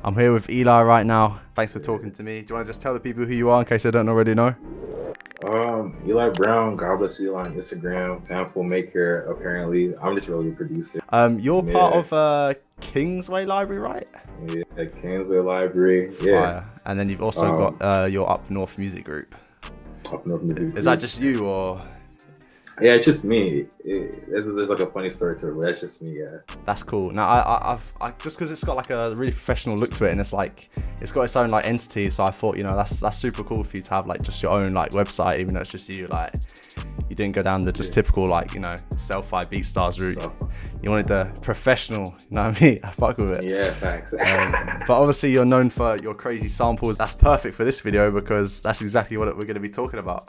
I'm here with Eli right now. Thanks for talking to me. Do you want to just tell the people who you are in case they don't already know? Eli Brown, God bless you on Instagram, sample maker, apparently. I'm just really a producer. You're part of Kingsway library, right? Yeah, Kingsway library. Yeah. Fire. And then you've also got your Up North music group. Up North music group. Is that just you or? Yeah, it's just me. There's like a funny story to it, but that's just me. Yeah. That's cool. Now I just because it's got like a really professional look to it, and it's like it's got its own like entity. So I thought, you know, that's super cool for you to have like just your own like website, even though it's just you. Like you didn't go down the just typical like, you know, self-fi BeatStars route. You wanted the professional. You know what I mean? I fuck with it. Yeah, thanks. But obviously you're known for your crazy samples. That's perfect for this video because that's exactly what we're going to be talking about.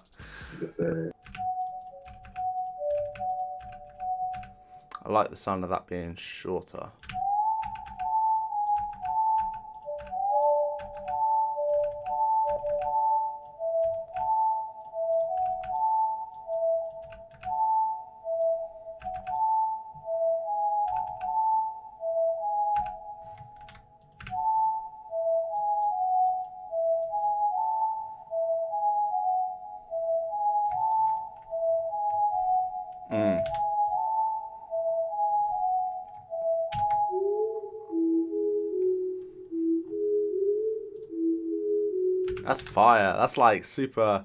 Yes, sir. I like the sound of that being shorter. That's fire. That's like super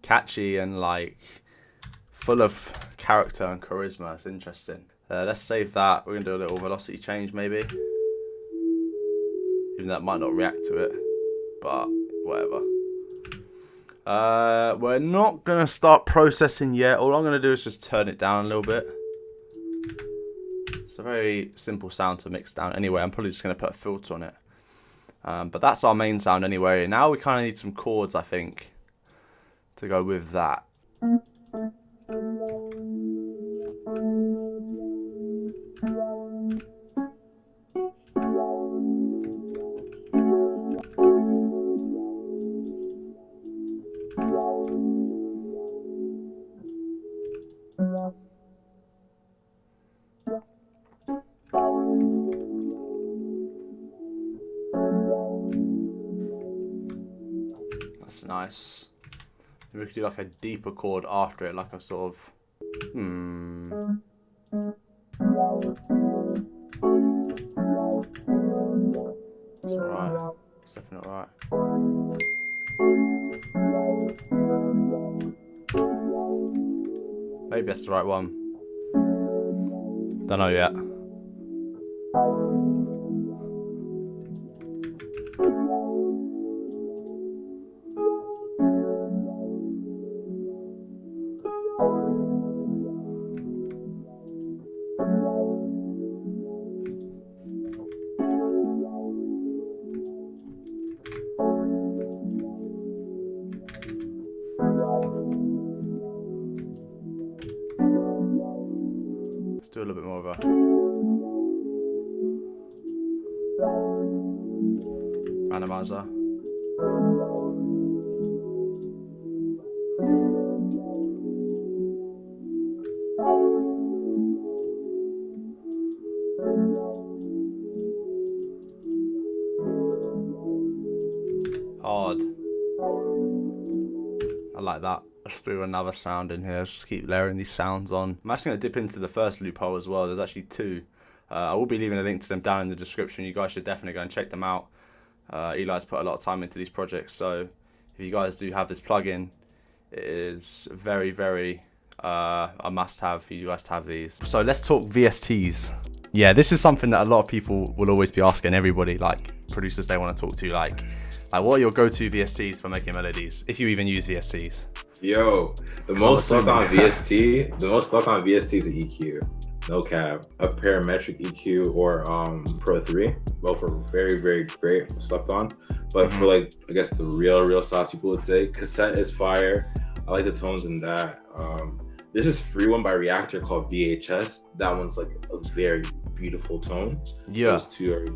catchy and like full of character and charisma. It's interesting. Let's save that. We're gonna do a little velocity change maybe. Even though that might not react to it, but whatever. We're not gonna start processing yet. All I'm gonna do is just turn it down a little bit. It's a very simple sound to mix down anyway. I'm probably just gonna put a filter on it. But that's our main sound anyway. Now we kind of need some chords, I think, to go with that. That's nice. Maybe we could do like a deeper chord after it, like a sort of It's alright. It's definitely alright. Maybe that's the right one. Don't know yet. Do a little bit more of a randomizer. Hard. I like that. Let's do another sound in here. Just keep layering these sounds on. I'm actually going to dip into the first loophole as well. There's actually two. I will be leaving a link to them down in the description. You guys should definitely go and check them out. Eli's put a lot of time into these projects, so if you guys do have this plugin, it is very, very a must-have for you guys to have these. So let's talk VSTs. Yeah, this is something that a lot of people will always be asking everybody, like producers they want to talk to, like what are your go-to VSTs for making melodies, if you even use VSTs? Yo, the most stuck on VST, is an EQ. No cap. A parametric EQ or Pro 3. Both are very, very great, slept on. But for like, I guess the real sauce people would say, cassette is fire. I like the tones in that. There's this free one by Reactor called VHS. That one's like a very beautiful tone. Yeah.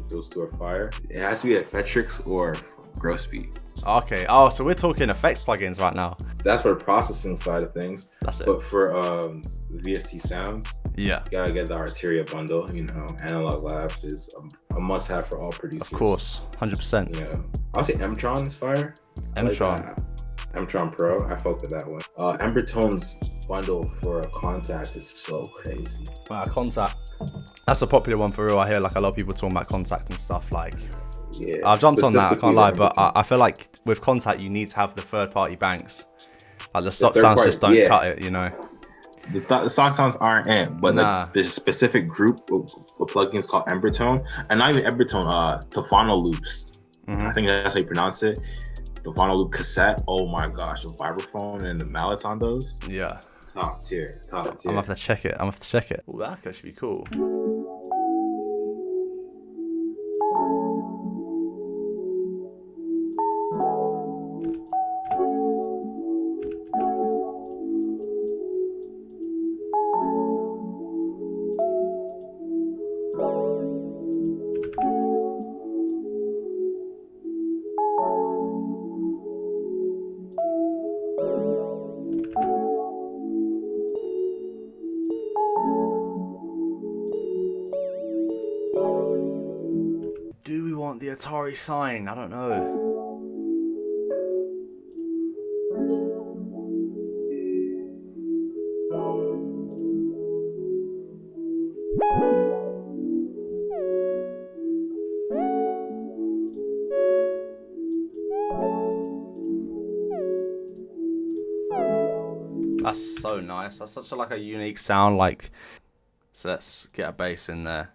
Those two are fire. It has to be like Fetrix or Grossbeat. Okay. Oh, so we're talking effects plugins right now. That's for the processing side of things. That's it. But for VST sounds, yeah, you gotta get the Arteria bundle. You know, Analog Labs is a must-have for all producers. Of course, 100%. Yeah, I'll say M-Tron is fire. M-Tron. M-Tron Pro, I fuck with that one. Embertone's bundle for Contact is so crazy. Wow, Contact. That's a popular one for real. I hear like a lot of people talking about Contact and stuff. Like, yeah, I've jumped on that. I can't lie, but Embertone. I feel like with Contact you need to have the third-party banks. Like the sounds just don't cut it, you know. The stock sounds aren't it, but like, there's a specific group of plugins called Embertone, and not even Embertone. Tofano loops. I think that's how you pronounce it. The Tofano loop cassette. Oh my gosh, the vibraphone and the mallets on those. Yeah. Top tier. I'm gonna have to check it. Ooh, that could be cool. Do we want the Atari sign? I don't know. That's so nice. That's such a unique sound. Like, so let's get a bass in there.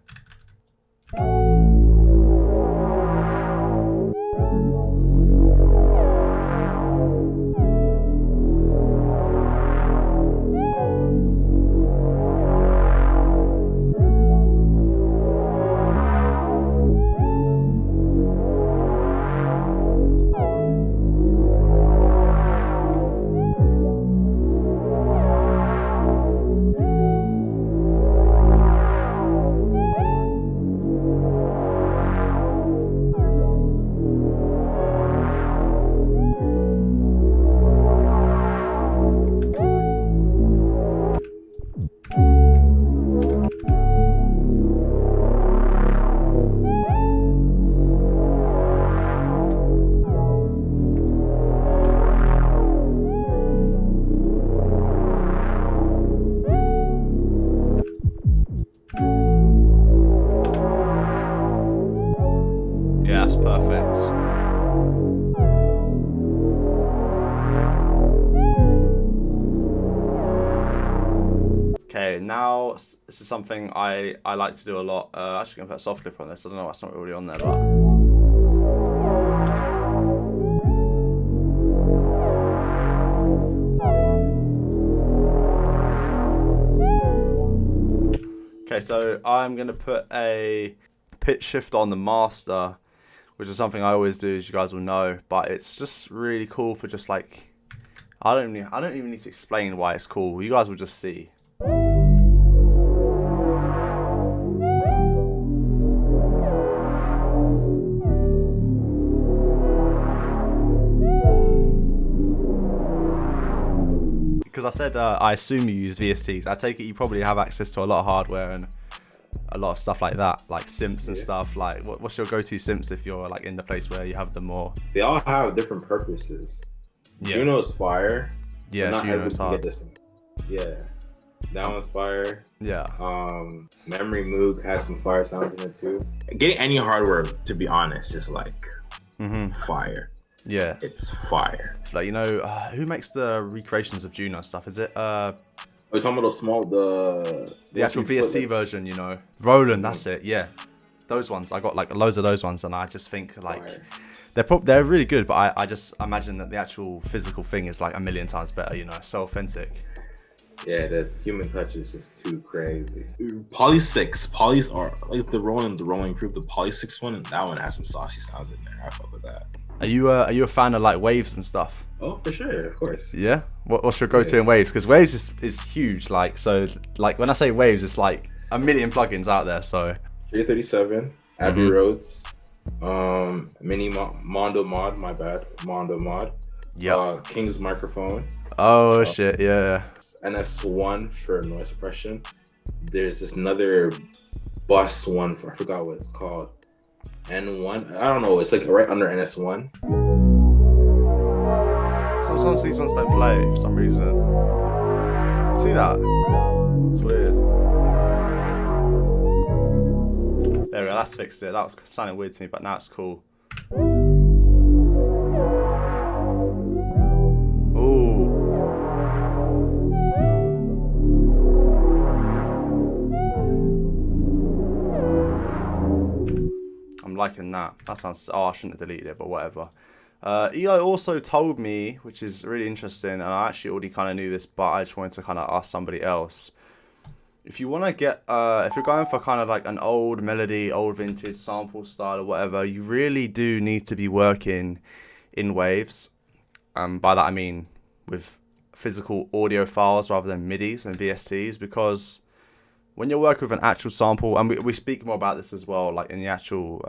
Yeah, that's perfect. Okay, now this is something I like to do a lot. Actually, gonna put a soft clip on this. I don't know, that's not really on there, but. Okay, so I'm gonna put a pitch shift on the master, which is something I always do, as you guys will know. But it's just really cool for just like, I don't even need to explain why it's cool. You guys will just see. Because I said I assume you use VSTs. I take it you probably have access to a lot of hardware and a lot of stuff like that, like simps and stuff. Like, what's your go-to simps if you're like in the place where you have them more? They all have different purposes. Yeah. Juno's fire. Yeah, not Juno's hard. Yeah, that one's fire. Yeah. Memory Moog has some fire sounds in it too. Getting any hardware, to be honest, is like fire. Yeah. It's fire. Like, you know, who makes the recreations of Juno stuff? Is it Are you talking about the actual VSC version, you know? Roland, that's it, yeah. Those ones, I got like loads of those ones, and I just think like they're really good, but I just imagine that the actual physical thing is like a million times better, you know, so authentic. Yeah, the human touch is just too crazy. Poly 6, polys are like the rolling group, the Poly 6 one, and that one has some saucy sounds in there. I fuck with that. Are you a fan of like waves and stuff? Oh, for sure, of course. Yeah. What's your go-to in waves? Because waves is huge. Like, so like when I say waves, it's like a million plugins out there. So 337, Abbey Roads, Mini Mondo Mod. My bad, Mondo Mod. Yeah. King's microphone. Oh shit, yeah. NS1 for noise suppression. There's this another bus one for, I forgot what it's called. N1. I don't know. It's like right under NS1. Sometimes these ones don't play for some reason. See that? It's weird. There we go, that's fixed it. That was sounding weird to me, but now it's cool. Ooh. I'm liking that. That sounds... Oh, I shouldn't have deleted it, but whatever. Eli also told me, which is really interesting, and I actually already kind of knew this, but I just wanted to kind of ask somebody else. If you want to get, if you're going for kind of like an old melody, old vintage sample style or whatever, you really do need to be working in waves. By that I mean with physical audio files rather than MIDIs and VSTs, because when you're working with an actual sample, and we speak more about this as well, like in the actual,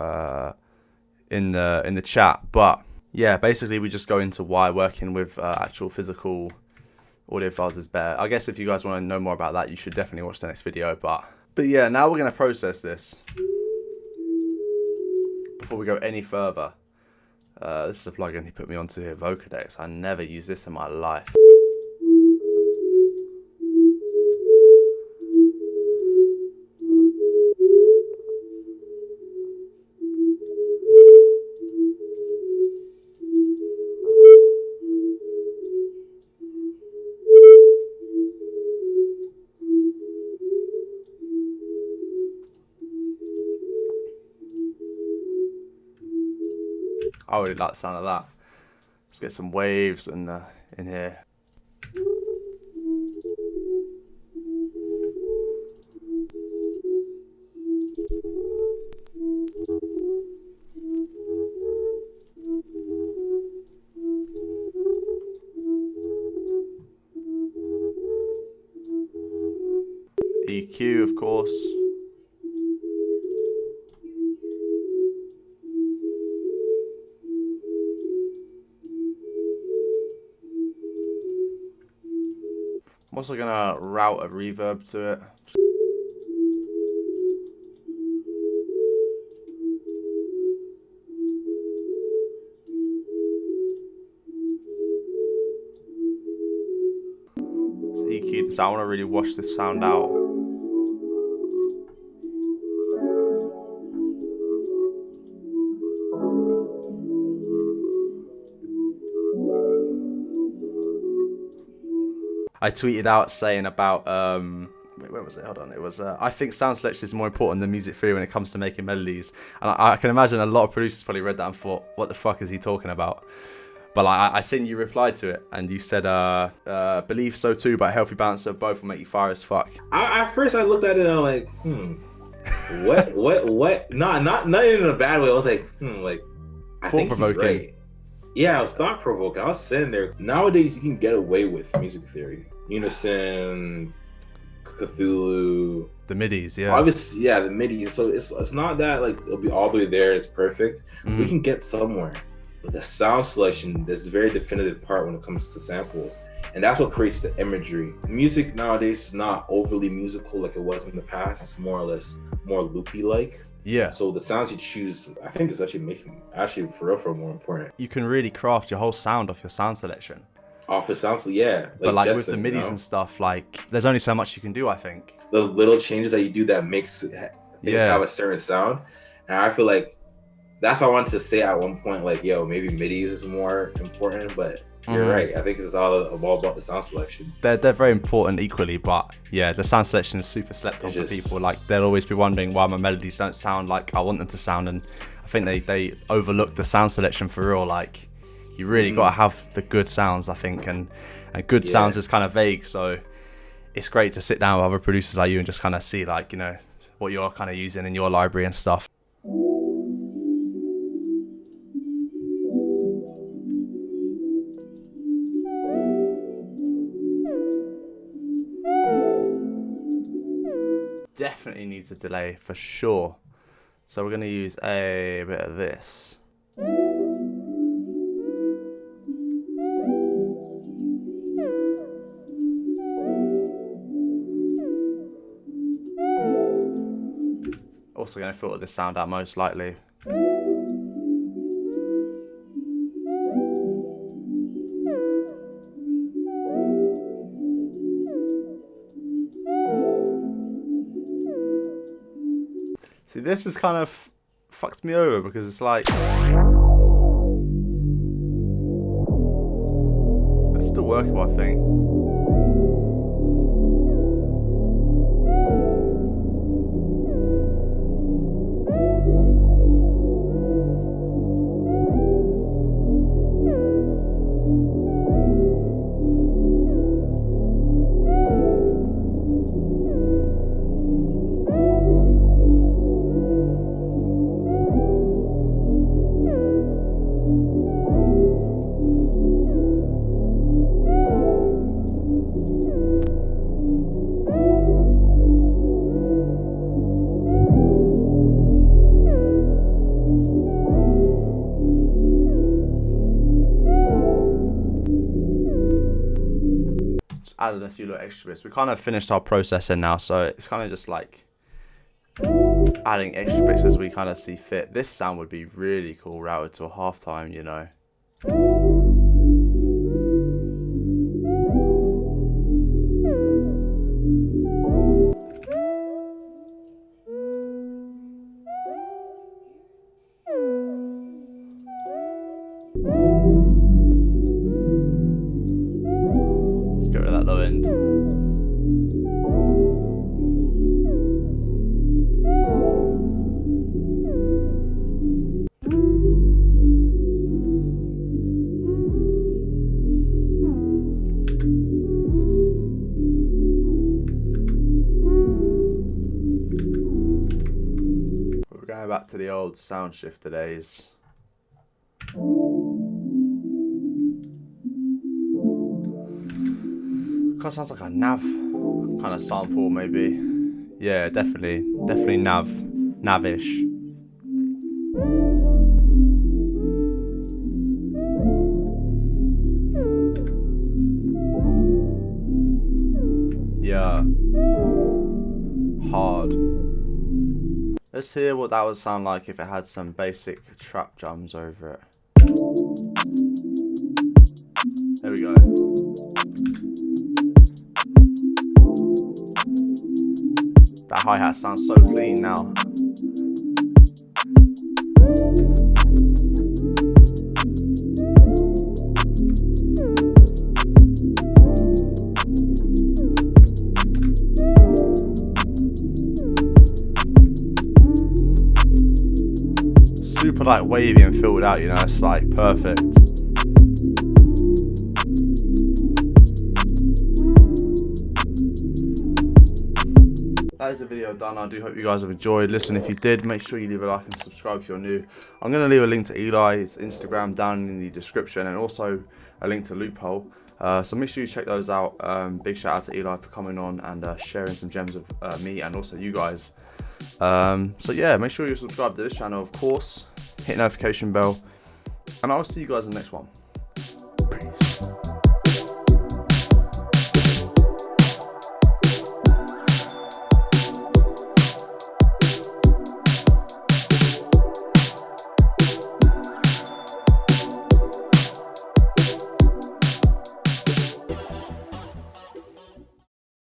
in the chat, but yeah, basically we just go into why working with actual physical audio files is better. I guess if you guys want to know more about that, you should definitely watch the next video. But yeah, now we're going to process this before we go any further. This is a plugin he put me onto here, Vocadex. I never use this in my life. I really like the sound of that. Let's get some waves in here. EQ, of course. I'm also gonna route a reverb to it. Let's EQ this. I want to really wash this sound out. I tweeted out saying about, wait, where was it? Hold on. It was, I think sound selection is more important than music theory when it comes to making melodies. And I can imagine a lot of producers probably read that and thought, what the fuck is he talking about? But like, I seen you replied to it and you said, believe so too, but a healthy balance of both will make you fire as fuck. At first I looked at it and I'm like, what? Not in a bad way. I was like, I think he's right. Yeah, I was thought provoking. I was sitting there. Nowadays, you can get away with music theory, unison, Cthulhu, the midis, yeah. Obviously, yeah, the midis. So it's not that like it'll be all the way there. It's perfect. Mm-hmm. We can get somewhere, but the sound selection is a very definitive part when it comes to samples, and that's what creates the imagery. Music nowadays is not overly musical like it was in the past. It's more or less more loopy like. Yeah. So the sounds you choose, I think, is actually for real more important. You can really craft your whole sound off your sound selection. Off the sounds, yeah. But like Jetson, with the midis and stuff, like there's only so much you can do. I think the little changes that you do that makes things have a certain sound, and I feel like that's what I wanted to say at one point. Like, yo, maybe midis is more important, but. You're right. I think it's all about the sound selection. They're very important equally, but yeah, the sound selection is super slept on for people. Like they'll always be wondering why my melodies don't sound like I want them to sound, and I think they overlook the sound selection for real. Like you really got to have the good sounds, I think, and good sounds is kind of vague. So it's great to sit down with other producers like you and just kind of see like, you know, what you're kind of using in your library and stuff. Definitely needs a delay for sure. So we're going to use a bit of this. Also going to filter this sound out most likely. See, this is kind of fucked me over because it's like, it's still workable, I think. Added a few little extra bits. We kind of finished our processing now, so it's kind of just like adding extra bits as we kind of see fit. This sound would be really cool routed to a halftime, you know. Get rid of that low end. We're going back to the old sound shifter days. Kind of sounds like a nav kind of sample, maybe. Yeah, definitely nav-ish. Yeah, hard. Let's hear what that would sound like if it had some basic trap drums over it. There we go. That hi-hat sounds so clean now. Super like wavy and filled out, you know, it's like perfect. That is the video done. I do hope you guys have enjoyed. Listen, if you did, make sure you leave a like and subscribe if you're new. I'm going to leave a link to Eli's Instagram down in the description, and also a link to Loophole. So make sure you check those out. Big shout out to Eli for coming on and sharing some gems of me and also you guys. So yeah, make sure you subscribe to this channel, of course. Hit notification bell, and I'll see you guys in the next one.